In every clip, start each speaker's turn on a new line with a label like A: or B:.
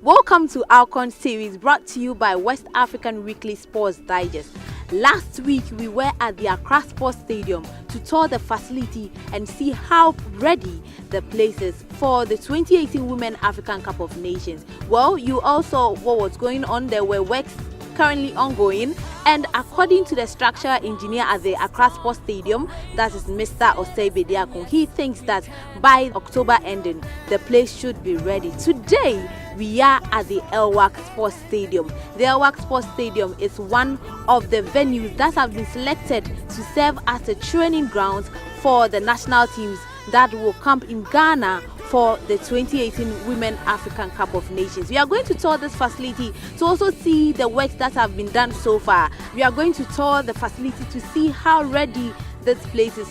A: Welcome to Alcon series brought to you by West African Weekly Sports Digest. Last week we were at the Accra Sports Stadium to tour the facility and see how ready the place is for the 2018 Women African Cup of Nations. Well, you all saw what was going on. There were works currently ongoing, and according to the structural engineer at the Accra Sports Stadium, that is Mr. Osebe Diakon, he thinks that by October ending the place should be ready. Today we are at the Elwak Sports Stadium. The Elwak Sports Stadium is one of the venues that have been selected to serve as a training ground for the national teams that will camp in Ghana for the 2018 Women African Cup of Nations. We are going to tour this facility to also see the works that have been done so far. We are going to tour the facility to see how ready this place is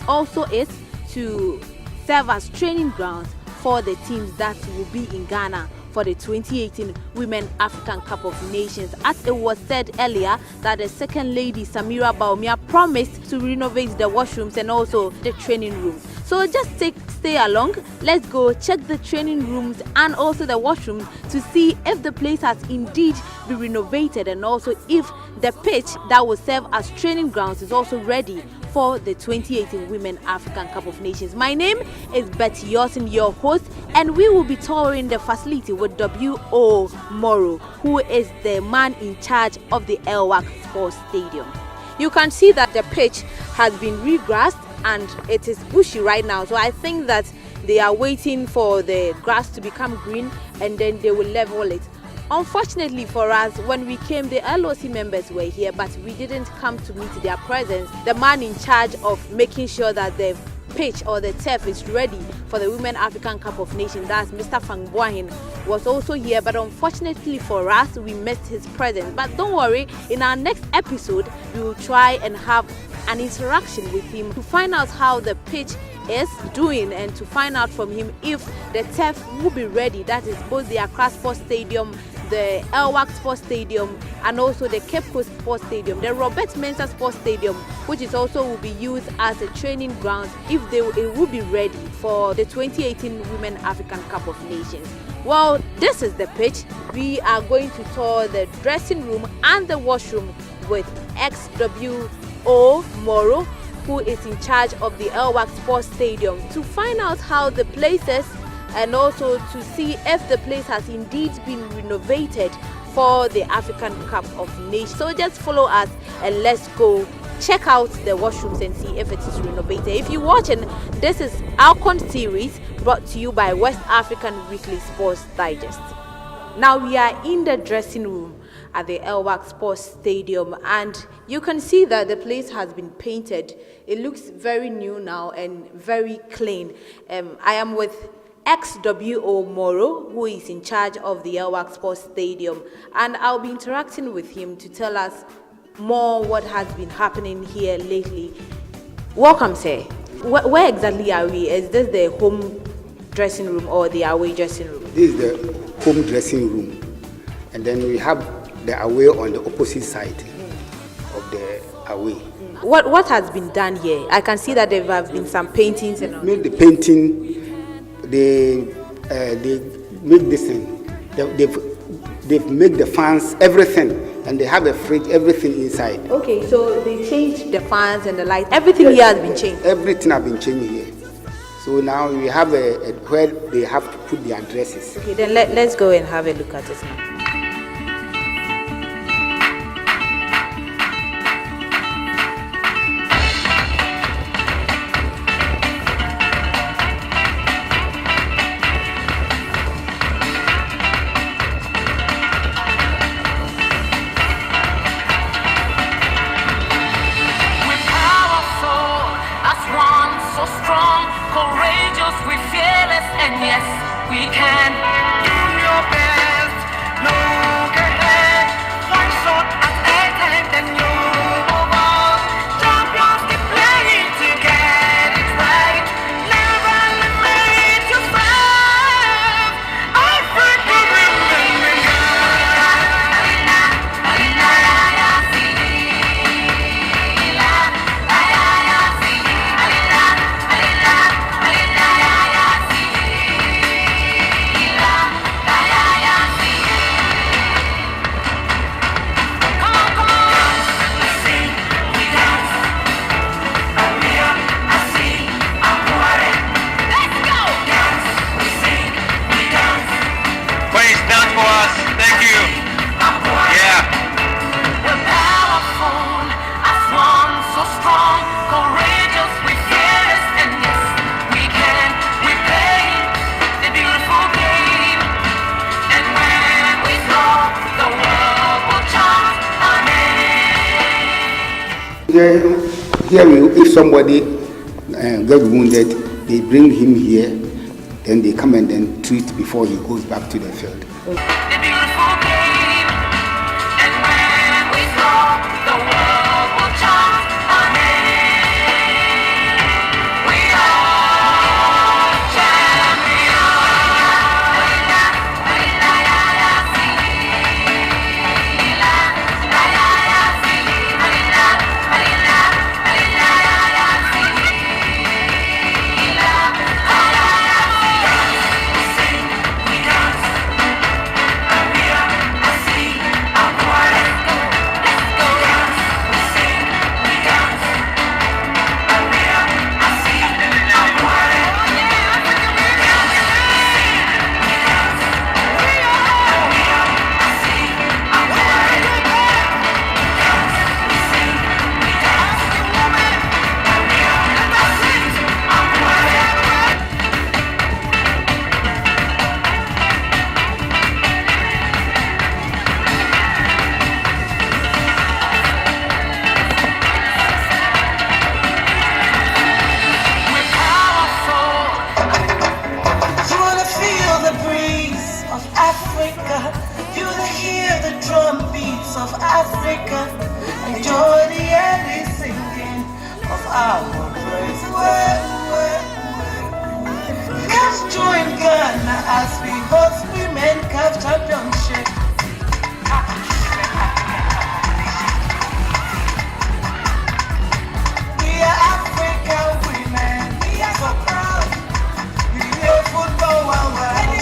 A: to serve as training grounds for the teams that will be in Ghana for the 2018 Women African Cup of Nations. As it was said earlier, that the second lady Samira Baumia promised to renovate the washrooms and also the training rooms. So just stay along. Let's go check the training rooms and also the washroom to see if the place has indeed been renovated, and also if the pitch that will serve as training grounds is also ready for the 2018 Women African Cup of Nations. My name is Betty Yosin, your host, and we will be touring the facility with W.O. Moro, who is the man in charge of the Elwak Sports Stadium. You can see that the pitch has been regrassed and it is bushy right now, so I think that they are waiting for the grass to become green and then they will level it. Unfortunately for us, when we came, the LOC members were here, but we didn't come to meet their presence. The man in charge of making sure that the pitch or the turf is ready for the Women African Cup of Nations, that's Mr. Fangboahin, was also here, but unfortunately for us, we missed his presence. But don't worry, in our next episode, we will try and have an interaction with him to find out how the pitch is doing and to find out from him if the turf will be ready. That is both the Accra Sports Stadium, the Elwak Sports Stadium, and also the Cape Coast Sports Stadium, the Robert Mensah Sports Stadium, which is also will be used as a training ground if it will be ready for the 2018 Women African Cup of Nations. Well, this is the pitch. We are going to tour the dressing room and the washroom with XWO Moro, who is in charge of the Elwak Sports Stadium, to find out how the place is and also to see if the place has indeed been renovated for the African Cup of Nations. So just follow us and let's go check out the washrooms and see if it is renovated. If you're watching, this is Alcon series brought to you by West African Weekly Sports Digest. Now we are in the dressing room at the Elwak Sports Stadium, and you can see that the place has been painted. It looks very new now and very clean. I am with XWO Moro, who is in charge of the Elwak Sports Stadium, and I'll be interacting with him to tell us more what has been happening here lately. Welcome, sir. Where exactly are we? Is this the home dressing room or the away dressing room?
B: This is the home dressing room, and then we have the away on the opposite side of the away.
A: What has been done here? I can see that there have been some paintings and all.
B: Made the painting. They make this thing. They've made the fans, everything, and they have a fridge, everything inside.
A: Okay, so they changed the fans and the lights. Everything here has been changed.
B: Everything has been changed here. So now we have where they have to put their dresses.
A: Okay, then let's go and have a look at it now.
B: if somebody gets wounded, they bring him here, then they come and then treat before he goes back to the field.
C: Of Africa, enjoy the early singing of our praise. Let's join Ghana as we host Women Cup Championship. We are African women, we are so proud. We play football well. We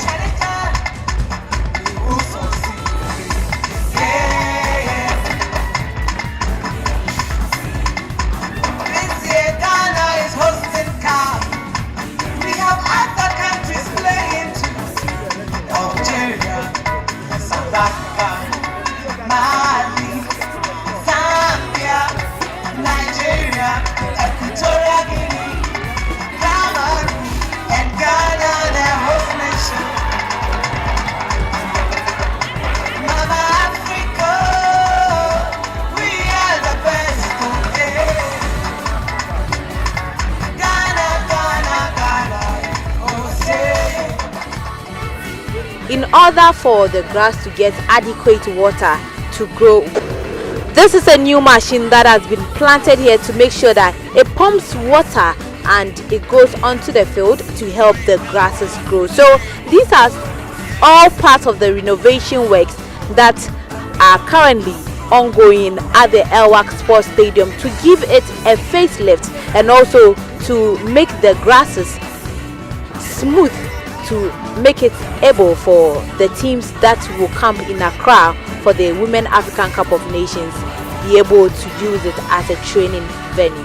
C: also sing. Yeah.
A: In order for the grass to get adequate water to grow, this is a new machine that has been planted here to make sure that it pumps water and it goes onto the field to help the grasses grow. So these are all part of the renovation works that are currently ongoing at the Elwak Sports Stadium to give it a facelift and also to make the grasses smooth, to make it able for the teams that will camp in Accra for the Women African Cup of Nations be able to use it as a training venue.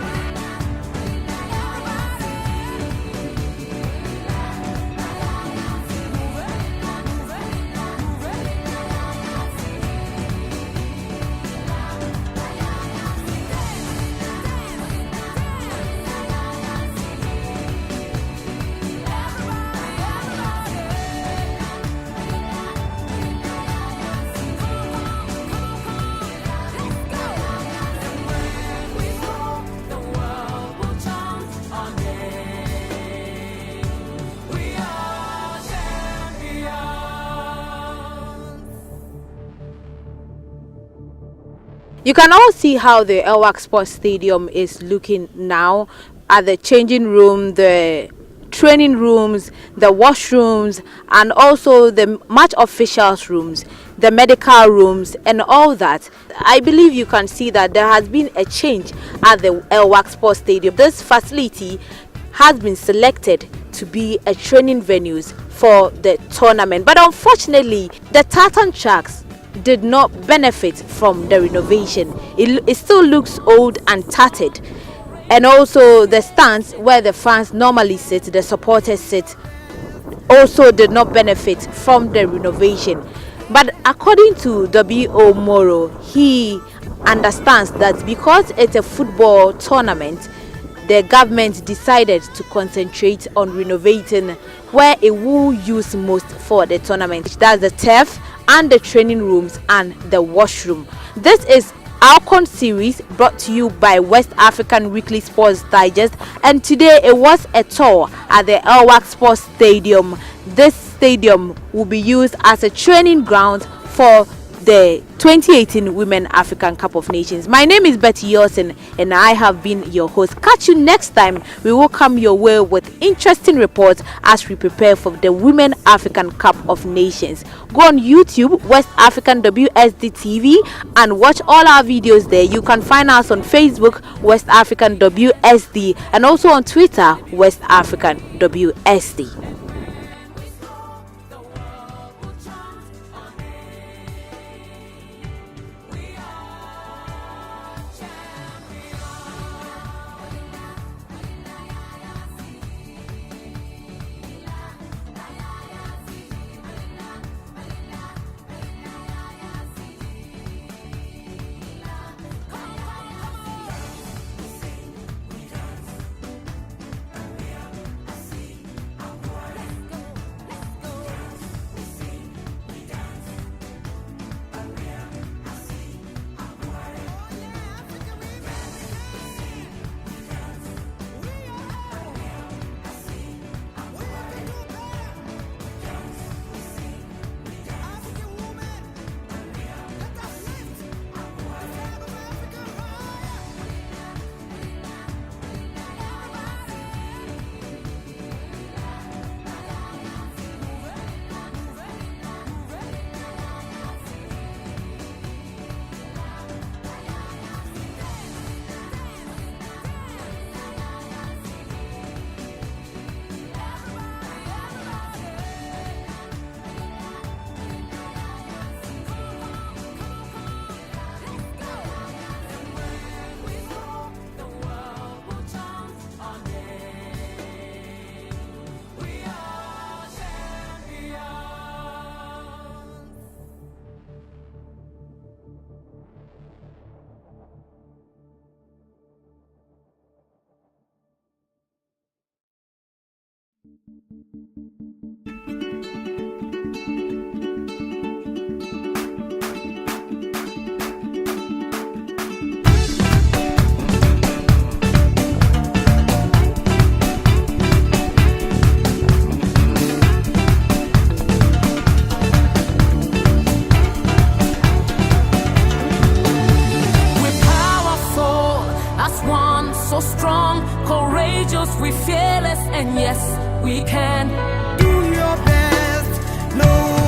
A: You can all see how the Elwak Sports Stadium is looking now, at the changing room, the training rooms, the washrooms, and also the match officials rooms, the medical rooms, and all that. I believe you can see that there has been a change at the Elwak Sports Stadium. This facility has been selected to be a training venue for the tournament, but unfortunately the tartan tracks did not benefit from the renovation. It still looks old and tattered, and also the stands where the fans normally sit, the supporters sit, also did not benefit from the renovation. But according to W.O. Moro, he understands that because it's a football tournament, the government decided to concentrate on renovating where it will use most for the tournament. That's the turf and the training rooms and the washroom. This is Alcon series brought to you by West African Weekly Sports Digest, and today it was a tour at the Elwak Sports Stadium. This stadium will be used as a training ground for the 2018 Women African Cup of Nations. My name is Betty Yosin and I have been your host. Catch you next time. We will come your way with interesting reports as we prepare for the Women African Cup of Nations. Go on YouTube, West African WSD TV, and watch all our videos there. You can find us on Facebook, West African WSD, and also on Twitter, West African WSD.
D: So strong, courageous, we fearless, and yes, we can.
C: Do your best. No